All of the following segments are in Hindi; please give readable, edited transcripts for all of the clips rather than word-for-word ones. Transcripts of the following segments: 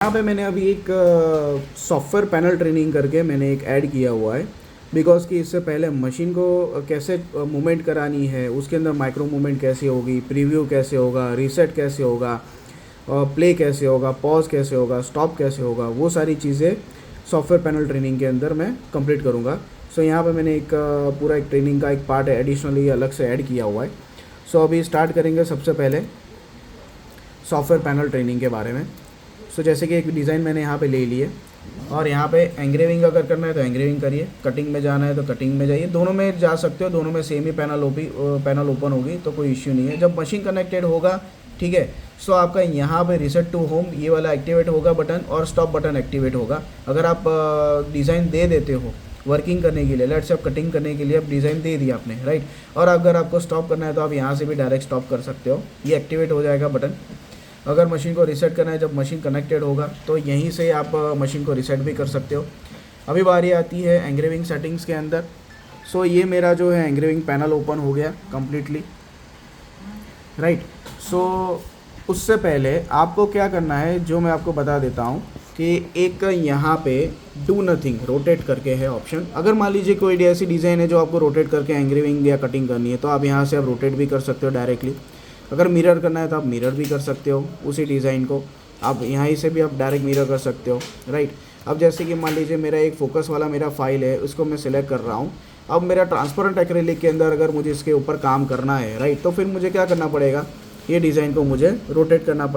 यहाँ पे मैंने अभी एक सॉफ्टवेयर पैनल ट्रेनिंग करके मैंने एक ऐड किया हुआ है। बिकॉज़ कि इससे पहले मशीन को कैसे मूवमेंट करानी है, उसके अंदर माइक्रो मूवमेंट कैसे होगी, प्रीव्यू कैसे होगा, रीसेट कैसे होगा, प्ले कैसे होगा, पॉज कैसे होगा, स्टॉप कैसे होगा, वो सारी चीज़ें सॉफ्टवेयर पैनल ट्रेनिंग के अंदर मैं कंप्लीट करूँगा। सो यहाँ पे मैंने एक पूरा एक ट्रेनिंग का एक पार्ट एडिशनली अलग से ऐड किया हुआ है। सो अभी स्टार्ट करेंगे सबसे पहले सॉफ्टवेयर पैनल ट्रेनिंग के बारे में। सो जैसे कि एक डिज़ाइन मैंने यहाँ पे ले ली है और यहाँ पे एंग्रेविंग अगर करना है तो एंग्रेविंग करिए, कटिंग में जाना है तो कटिंग में जाइए, दोनों में जा सकते हो, दोनों में सेम ही पैनल ओपन होगी तो कोई इश्यू नहीं है। जब मशीन कनेक्टेड होगा, ठीक है, सो आपका यहाँ पे रीसेट टू होम ये वाला एक्टिवेट होगा बटन और स्टॉप बटन एक्टिवेट होगा। अगर आप डिज़ाइन दे देते हो वर्किंग करने के लिए, लेट से आप कटिंग करने के लिए आप डिज़ाइन दे दिया आपने, राइट, और अगर आपको स्टॉप करना है तो आप यहाँ से भी डायरेक्ट स्टॉप कर सकते हो, ये एक्टिवेट हो जाएगा बटन। अगर मशीन को रीसेट करना है जब मशीन कनेक्टेड होगा तो यहीं से आप मशीन को रीसेट भी कर सकते हो। अभी बारी आती है एंग्रेविंग सेटिंग्स के अंदर। सो ये मेरा जो है एंग्रेविंग पैनल ओपन हो गया कम्प्लीटली, राइट। सो उससे पहले आपको क्या करना है जो मैं आपको बता देता हूँ कि एक यहाँ पे डू नथिंग रोटेट करके है ऑप्शन। अगर मान लीजिए कोई ऐसी डिज़ाइन है जो आपको रोटेट करके एंग्रेविंग या कटिंग करनी है तो आप यहाँ से आप रोटेट भी कर सकते हो डायरेक्टली। अगर मिरर करना है तो आप मिरर भी कर सकते हो, उसी डिज़ाइन को आप यहाँ से भी आप डायरेक्ट मिरर कर सकते हो, राइट। अब जैसे कि मान लीजिए मेरा एक फोकस वाला मेरा फाइल है, उसको मैं सिलेक्ट कर रहा हूँ। अब मेरा ट्रांसपेरेंट एक्रेलिक के अंदर अगर मुझे इसके ऊपर काम करना है, राइट, तो फिर मुझे क्या करना पड़ेगा, ये डिज़ाइन को मुझे रोटेट करना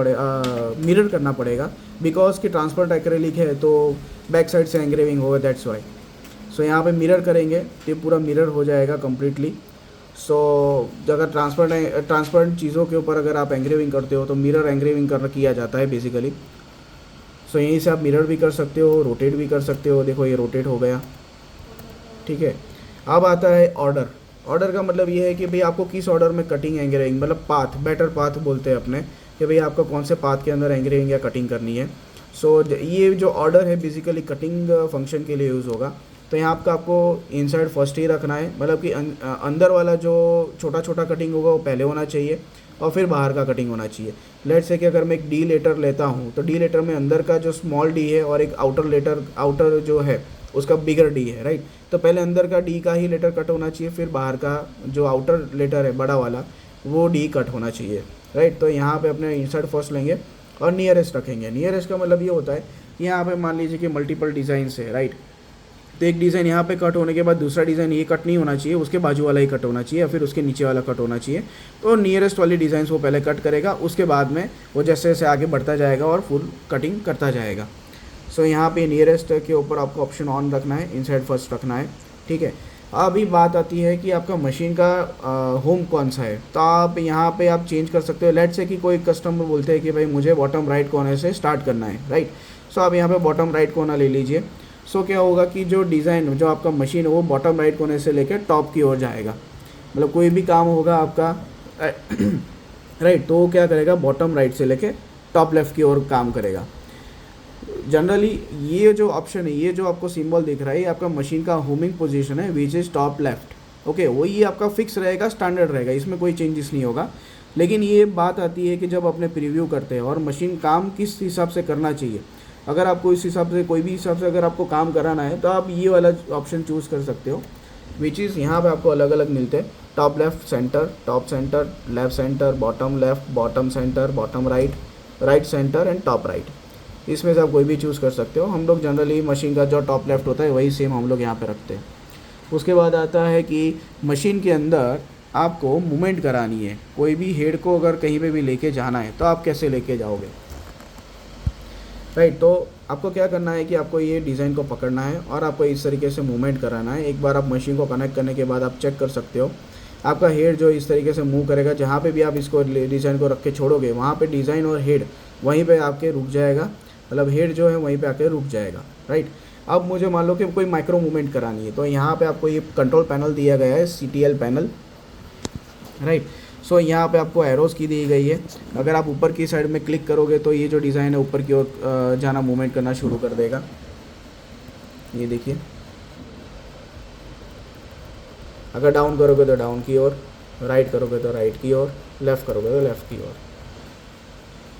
मिरर करना पड़ेगा। बिकॉज कि ट्रांसपेरेंट एक्रेलिक है तो बैक साइड से एंग्रेविंग होगा, दैट्स वाई। सो यहाँ पे मिरर करेंगे तो ये पूरा मिरर हो जाएगा कम्प्लीटली। सो अगर ट्रांसपेरेंट चीज़ों के ऊपर अगर आप एंग्रेविंग करते हो तो मिरर एंग्रेविंग किया जाता है बेसिकली। सो यहीं से आप मिरर भी कर सकते हो, रोटेट भी कर सकते हो। देखो ये रोटेट हो गया, ठीक है। अब आता है ऑर्डर। ऑर्डर का मतलब ये है कि भाई आपको किस ऑर्डर में कटिंग एंग्रेविंग, मतलब पाथ, बेटर पाथ बोलते हैं अपने, कि भाई आपको कौन से पाथ के अंदर एंग्रेविंग या कटिंग करनी है। सो ये जो ऑर्डर है बेसिकली कटिंग फंक्शन के लिए यूज़ होगा। तो यहाँ आपको इनसाइड फर्स्ट ही रखना है, मतलब कि अंदर वाला जो छोटा छोटा कटिंग होगा वो पहले होना चाहिए और फिर बाहर का कटिंग होना चाहिए। लेट से कि अगर मैं एक डी लेटर लेता हूँ तो डी लेटर में अंदर का जो स्मॉल डी है और एक आउटर जो है उसका बिगर डी है, राइट। तो पहले अंदर का डी का ही लेटर कट होना चाहिए, फिर बाहर का जो आउटर लेटर है बड़ा वाला वो डी कट होना चाहिए, राइट। तो यहाँ पे अपने इंसर्ट फर्स्ट लेंगे और नियरेस्ट रखेंगे। नियरेस्ट का मतलब ये होता है कि यहाँ पे मान लीजिए कि मल्टीपल डिज़ाइंस है, राइट। तो एक डिज़ाइन यहाँ पे कट होने के बाद दूसरा डिज़ाइन ये कट नहीं होना चाहिए, उसके बाजू वाला ही कट होना चाहिए या फिर उसके नीचे वाला कट होना चाहिए। तो नियरेस्ट वाली डिज़ाइंस वो पहले कट करेगा, उसके बाद में वो जैसे जैसे आगे बढ़ता जाएगा और फुल कटिंग करता जाएगा। सो यहाँ पे नियरेस्ट के ऊपर आपको ऑप्शन ऑन रखना है, इनसाइड फर्स्ट रखना है, ठीक है। अभी बात आती है कि आपका मशीन का होम कौन सा है, तो आप यहाँ पे आप चेंज कर सकते हो। लेट से कि कोई कस्टमर बोलते हैं कि भाई मुझे बॉटम राइट कोने से स्टार्ट करना है, राइट। सो आप यहाँ पे बॉटम राइट कोना ले लीजिए। सो क्या होगा कि जो डिज़ाइन जो आपका मशीन है वो बॉटम राइट कोने से लेकर टॉप की ओर जाएगा। मतलब कोई भी काम होगा आपका राइट, तो वो क्या करेगा, बॉटम राइट से लेके टॉप लेफ़्ट की ओर काम करेगा। जनरली ये जो ऑप्शन है, ये जो आपको सिंबल दिख रहा है, ये आपका मशीन का होमिंग पोजीशन है which is top left, okay. वही आपका फिक्स रहेगा, स्टैंडर्ड रहेगा, इसमें कोई चेंजेस नहीं होगा। लेकिन ये बात आती है कि जब अपने प्रीव्यू करते हैं और मशीन काम किस हिसाब से करना चाहिए, अगर आपको इस हिसाब से कोई भी हिसाब से अगर आपको काम कराना है तो आप ये वाला ऑप्शन चूज़ कर सकते हो, विच इज़ यहाँ पे आपको अलग अलग मिलते हैं। Top left centre, top centre, left centre, bottom left, bottom centre, bottom right, right centre and top right. इसमें से आप कोई भी चूज़ कर सकते हो। हम लोग जनरली मशीन का जो टॉप लेफ़्ट होता है वही सेम हम लोग यहाँ पे रखते हैं। उसके बाद आता है कि मशीन के अंदर आपको मूवमेंट करानी है, कोई भी हेड को अगर कहीं पे भी लेके जाना है तो आप कैसे लेके जाओगे, राइट। तो आपको क्या करना है कि आपको ये डिज़ाइन को पकड़ना है और आपको इस तरीके से मूवमेंट कराना है। एक बार आप मशीन को कनेक्ट करने के बाद आप चेक कर सकते हो, आपका हेड जो इस तरीके से मूव करेगा, जहाँ पे भी आप इसको डिज़ाइन को रख के छोड़ोगे वहाँ पे डिज़ाइन और हेड वहीं पे आके रुक जाएगा, मतलब हेड जो है वहीं पे आके रुक जाएगा, राइट। अब मुझे मान लो कि कोई माइक्रो मूवमेंट करानी है तो यहाँ पे आपको ये कंट्रोल पैनल दिया गया है, CTL पैनल, राइट। सो यहाँ पे आपको एरोज़ की दी गई है। अगर आप ऊपर की साइड में क्लिक करोगे तो ये जो डिज़ाइन है ऊपर की ओर जाना, मूवमेंट करना शुरू कर देगा। ये देखिए, अगर डाउन करोगे तो डाउन की ओर, राइट करोगे तो राइट की ओर, लेफ़्ट करोगे तो लेफ़्ट की ओर।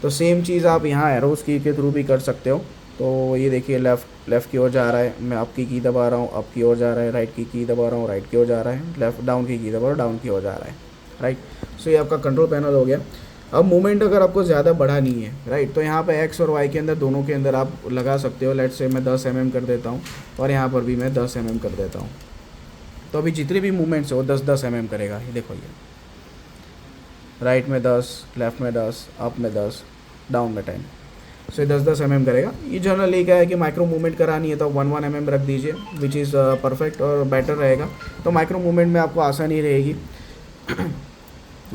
तो सेम चीज़ आप यहाँ एरोस की के थ्रू भी कर सकते हो। तो ये देखिए लेफ़्ट की ओर जा रहा है, मैं अप की दबा रहा हूँ, अप की ओर जा रहा है, राइट की दबा रहा हूँ, राइट की ओर जा रहा है, लेफ़्ट डाउन की दबा रहा हूँ, डाउन की ओर जा रहा है, राइट। सो ये आपका कंट्रोल पैनल हो गया। अब मूवमेंट अगर आपको ज़्यादा बढ़ानी है, राइट, तो यहाँ पे एक्स और वाई के अंदर दोनों के अंदर आप लगा सकते हो। लेट्स से मैं 10 mm कर देता हूँ और यहाँ पर भी मैं 10 mm कर देता हूँ। तो अभी जितने भी मूवमेंट्स हो 10-10 mm करेगा। ये देखो, ये राइट में 10, लेफ़्ट में 10, अप में 10, डाउन में 10। सो ये 10-10 mm करेगा। ये जनरली क्या है कि माइक्रो मूवमेंट करानी है तो 1-1 mm रख दीजिए, विच इज़ परफेक्ट और बेटर रहेगा। तो माइक्रो मूवमेंट में आपको आसानी रहेगी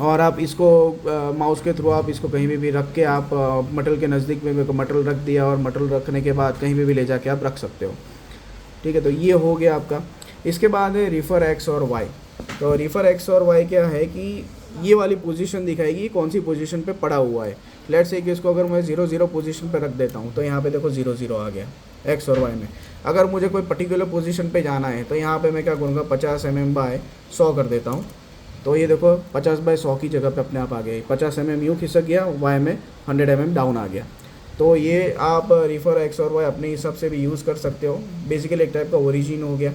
और आप इसको माउस के थ्रू आप इसको कहीं भी रख के आप मटल के नज़दीक में मटल रख दिया और मटल रखने के बाद कहीं भी ले जाके आप रख सकते हो। ठीक है, तो ये हो गया आपका। इसके बाद है रिफ़र एक्स और वाई। तो रिफ़र एक्स और वाई क्या है कि ये वाली पोजीशन दिखाएगी कौन सी पोजीशन पे पड़ा हुआ है। लेट्स से कि इसको अगर मैं 0-0 पोजीशन पे रख देता हूँ तो यहाँ पे देखो 0-0 आ गया एक्स और वाई में। अगर मुझे कोई पर्टिकुलर पोजीशन पे जाना है तो यहाँ पे मैं क्या करूँगा, 50 mm बाय 100 कर देता हूँ। तो ये देखो 50/100 की जगह पे अपने आप आ गया। 50 mm यूँ खिसक गया, वाई में 100 mm डाउन आ गया। तो ये आप रिफ़र एक्स और वाई अपने हिसाब से भी यूज़ कर सकते हो। बेसिकली एक टाइप का ओरिजिन हो गया।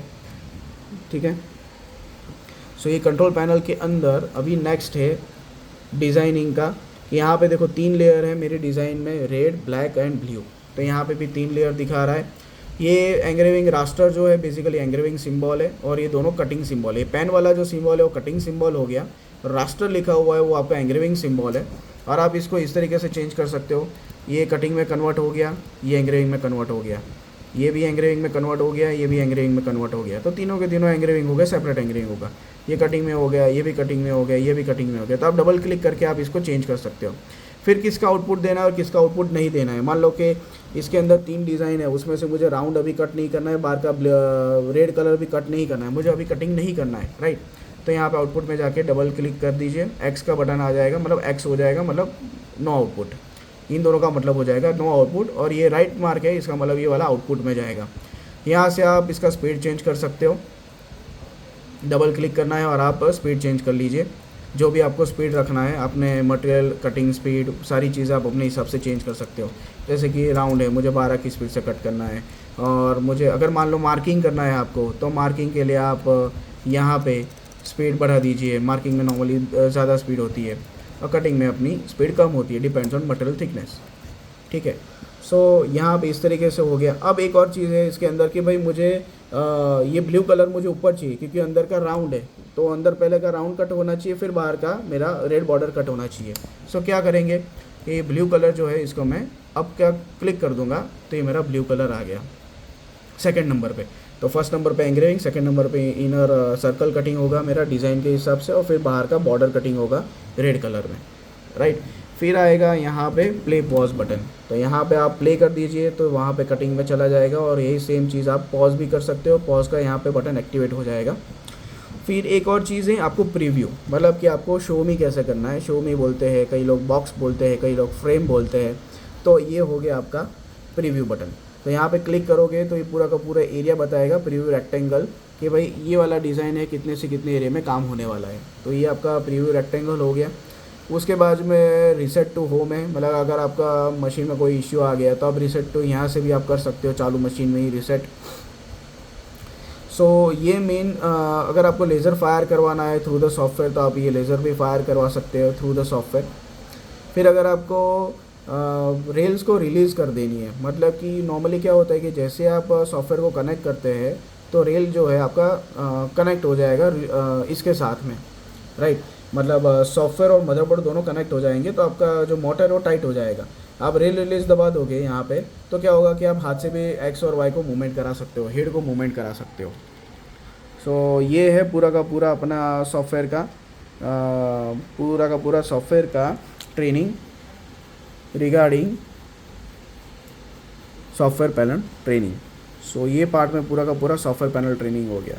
ठीक है, सो ये कंट्रोल पैनल के अंदर अभी नेक्स्ट है डिज़ाइनिंग का। यहाँ पे देखो 3 लेयर है मेरे डिज़ाइन में, रेड, ब्लैक एंड ब्लू। तो यहाँ पे भी 3 लेयर दिखा रहा है। ये एंग्रेविंग रास्टर जो है बेसिकली एंग्रेविंग सिंबल है और ये दोनों कटिंग सिंबल है। पेन वाला जो सिंबल है वो कटिंग सिंबल हो गया, रास्टर लिखा हुआ है वो आपका एंग्रेविंग सिंबल है। और आप इसको इस तरीके से चेंज कर सकते हो। ये कटिंग में कन्वर्ट हो गया, ये एंग्रेविंग में कन्वर्ट हो गया, ये भी एंग्रेविंग में कन्वर्ट हो गया, ये भी एंग्रेविंग में कन्वर्ट हो गया। तो तीनों के तीनों एंग्रेविंग हो गया, सेपरेट एंग्रेविंग होगा। ये कटिंग में हो गया, ये भी कटिंग में हो गया, ये भी कटिंग में हो गया। तो आप डबल क्लिक करके आप इसको चेंज कर सकते हो। फिर किसका आउटपुट देना है और किसका आउटपुट नहीं देना है। मान लो कि इसके अंदर 3 डिज़ाइन है, उसमें से मुझे राउंड अभी कट नहीं करना है, बाहर का रेड कलर भी कट नहीं करना है, मुझे अभी कटिंग नहीं करना है, राइट। तो यहाँ पे आउटपुट में जाके डबल क्लिक कर दीजिए, एक्स का बटन आ जाएगा, मतलब एक्स हो जाएगा, मतलब नो आउटपुट। इन दोनों का मतलब हो जाएगा नो आउटपुट। और ये राइट मार्क है, इसका मतलब ये वाला आउटपुट में जाएगा। यहाँ से आप इसका स्पीड चेंज कर सकते हो, डबल क्लिक करना है और आप स्पीड चेंज कर लीजिए। जो भी आपको स्पीड रखना है, अपने मटेरियल कटिंग स्पीड सारी चीज़ें आप अपने हिसाब से चेंज कर सकते हो। जैसे कि राउंड है, मुझे 12 की स्पीड से कट करना है। और मुझे अगर मान लो मार्किंग करना है आपको, तो मार्किंग के लिए आप यहाँ पे स्पीड बढ़ा दीजिए। मार्किंग में नॉर्मली ज़्यादा स्पीड होती है और कटिंग में अपनी स्पीड कम होती है, डिपेंड्स ऑन मटेरियल थिकनेस। ठीक है, सो यहाँ पे इस तरीके से हो गया। अब एक और चीज़ है इसके अंदर कि भाई मुझे ये ब्लू कलर मुझे ऊपर चाहिए क्योंकि अंदर का राउंड है। तो अंदर पहले का राउंड कट होना चाहिए, फिर बाहर का मेरा रेड बॉर्डर कट होना चाहिए। सो क्या करेंगे, ये ब्लू कलर जो है इसको मैं अब क्या क्लिक कर दूंगा तो ये मेरा ब्लू कलर आ गया सेकंड नंबर पे। तो फर्स्ट नंबर पे एंग्रेविंग, सेकंड नंबर पे इनर सर्कल कटिंग होगा मेरा डिज़ाइन के हिसाब से, और फिर बाहर का बॉर्डर कटिंग होगा रेड कलर में, राइट। फिर आएगा यहाँ पे प्ले पॉज बटन। तो यहाँ पे आप प्ले कर दीजिए तो वहाँ पे कटिंग में चला जाएगा। और यही सेम चीज़ आप पॉज भी कर सकते हो, पॉज का यहाँ पे बटन एक्टिवेट हो जाएगा। फिर एक और चीज़ है आपको प्रीव्यू, मतलब कि आपको शो मी कैसे करना है। शो मी बोलते हैं, कई लोग बॉक्स बोलते हैं, कई लोग फ्रेम बोलते हैं। तो ये हो गया आपका प्रीव्यू बटन। तो यहाँ पे क्लिक करोगे तो ये पूरा का पूरा एरिया बताएगा, प्रीव्यू रेक्टेंगल, कि भाई ये वाला डिज़ाइन है कितने से कितने एरिया में काम होने वाला है। तो ये आपका प्रीव्यू रेक्टेंगल हो गया। उसके बाद में रीसेट टू होम है, मतलब अगर आपका मशीन में कोई इश्यू आ गया तो आप रीसेट टू यहाँ से भी आप कर सकते हो, चालू मशीन में ही रीसेट। सो ये मेन अगर आपको लेज़र फायर करवाना है थ्रू द सॉफ्टवेयर तो आप ये लेज़र भी फायर करवा सकते हो थ्रू द सॉफ्टवेयर। फिर अगर आपको रेल्स को रिलीज़ कर देनी है, मतलब कि नॉर्मली क्या होता है कि जैसे आप सॉफ्टवेयर को कनेक्ट करते हैं तो रेल जो है आपका कनेक्ट हो जाएगा इसके साथ में, राइट। मतलब सॉफ्टवेयर और मदरबोर्ड दोनों कनेक्ट हो जाएंगे तो आपका जो मोटर है वो टाइट हो जाएगा। आप रेल रिलीज़ दबा दोगे यहाँ पे तो क्या होगा कि आप हाथ से भी एक्स और वाई को मूवमेंट करा सकते हो, हेड को मूवमेंट करा सकते हो। सो ये है पूरा का पूरा अपना सॉफ्टवेयर का पूरा का पूरा सॉफ्टवेयर का training regarding software panel training. So ये पार्ट में पूरा का पूरा सॉफ्टवेयर पैनल ट्रेनिंग हो गया।